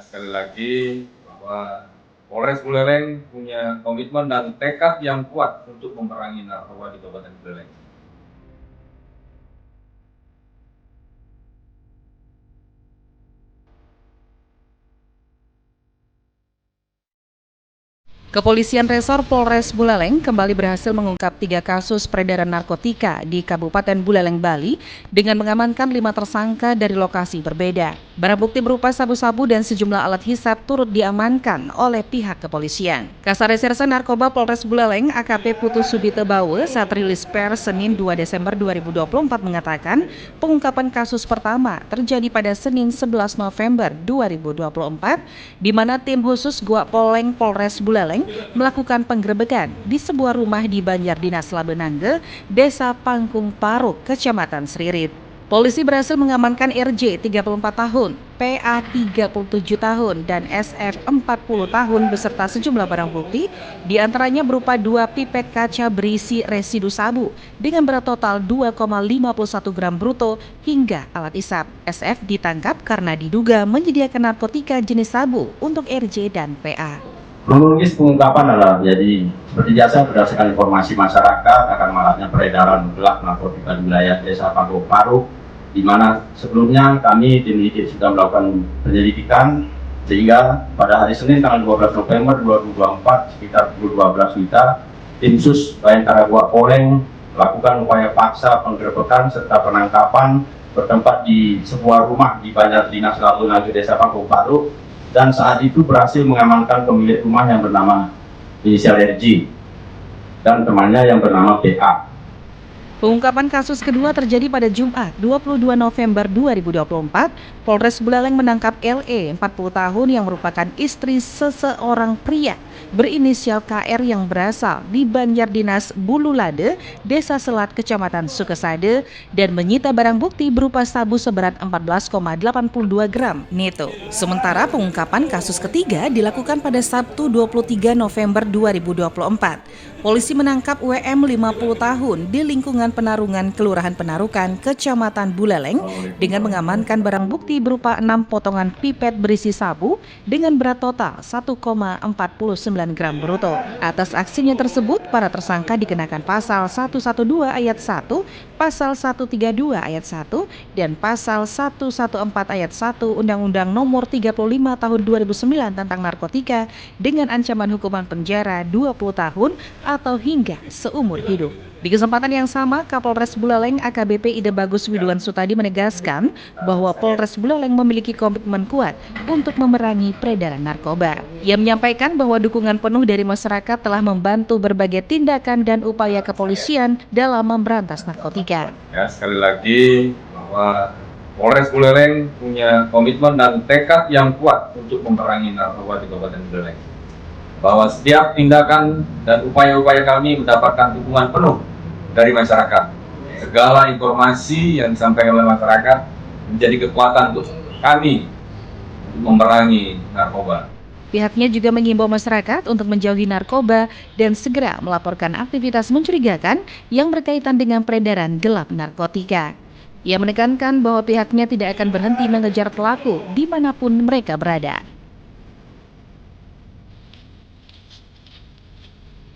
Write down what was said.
sekali lagi bahwa Polres Buleleng punya komitmen dan tekad yang kuat untuk memerangi narkoba di Kabupaten Buleleng. Kepolisian Resor Polres Buleleng kembali berhasil mengungkap 3 kasus peredaran narkotika di Kabupaten Buleleng, Bali dengan mengamankan 5 tersangka dari lokasi berbeda. Barang bukti berupa sabu-sabu dan sejumlah alat hisap turut diamankan oleh pihak kepolisian. Kasar Reserse Narkoba Polres Buleleng AKP Putu Sudite Bawe saat rilis pers Senin 2 Desember 2024 mengatakan pengungkapan kasus pertama terjadi pada Senin 11 November 2024 di mana tim khusus Gua Poleng Polres Buleleng melakukan penggerebekan di sebuah rumah di Banjardinas Labenangge, Desa Pangkung Paruk, Kecamatan Sririt. Polisi berhasil mengamankan RJ 34 tahun, PA 37 tahun, dan SF 40 tahun beserta sejumlah barang bukti, diantaranya berupa 2 pipet kaca berisi residu sabu dengan berat total 2,51 gram bruto hingga alat isap. SF ditangkap karena diduga menyediakan narkotika jenis sabu untuk RJ dan PA. Kronologis pengungkapan adalah jadi seperti biasa berdasarkan informasi masyarakat akan maraknya peredaran gelap narkotika di wilayah Desa Pangkung Paruk, di mana sebelumnya kami tim penyidik sudah melakukan penyelidikan sehingga pada hari Senin tanggal 12 November 2024 sekitar pukul 12 WITA tim sus Bayangkara Gua Poleng melakukan upaya paksa penggerebekan serta penangkapan bertempat di sebuah rumah di Banjardinas Labenangge Desa Pangkung Paruk, dan saat itu berhasil mengamankan pemilik rumah yang bernama inisial RJ dan temannya yang bernama PA. Pengungkapan kasus kedua terjadi pada Jumat 22 November 2024. Polres Buleleng menangkap LE 40 tahun yang merupakan istri seseorang pria berinisial KR yang berasal di Banjardinas Bululade, Desa Selat, Kecamatan Sukesade, dan menyita barang bukti berupa sabu seberat 14,82 gram neto. Sementara pengungkapan kasus ketiga dilakukan pada Sabtu 23 November 2024. Polisi menangkap WM 50 tahun di lingkungan Penarungan, Kelurahan Penarukan, Kecamatan Buleleng dengan mengamankan barang bukti berupa 6 potongan pipet berisi sabu dengan berat total 1,49 gram bruto. Atas aksinya tersebut, para tersangka dikenakan pasal 112 ayat 1, pasal 132 ayat 1, dan pasal 114 ayat 1 Undang-Undang Nomor 35 Tahun 2009 tentang narkotika dengan ancaman hukuman penjara 20 tahun atau hingga seumur hidup. Di kesempatan yang sama, Kapolres Buleleng AKBP Ide Bagus Widuan Sutadi menegaskan bahwa Polres Buleleng memiliki komitmen kuat untuk memerangi peredaran narkoba. Ia menyampaikan bahwa dukungan penuh dari masyarakat telah membantu berbagai tindakan dan upaya kepolisian dalam memberantas narkotika. Ya, sekali lagi bahwa Polres Buleleng punya komitmen dan tekad yang kuat untuk memerangi narkoba di Kabupaten Buleleng. Bahwa setiap tindakan dan upaya-upaya kami mendapatkan dukungan penuh dari masyarakat. Segala informasi yang disampaikan oleh masyarakat menjadi kekuatan untuk kami untuk memerangi narkoba. Pihaknya juga mengimbau masyarakat untuk menjauhi narkoba dan segera melaporkan aktivitas mencurigakan yang berkaitan dengan peredaran gelap narkotika. Ia menekankan bahwa pihaknya tidak akan berhenti mengejar pelaku dimanapun mereka berada.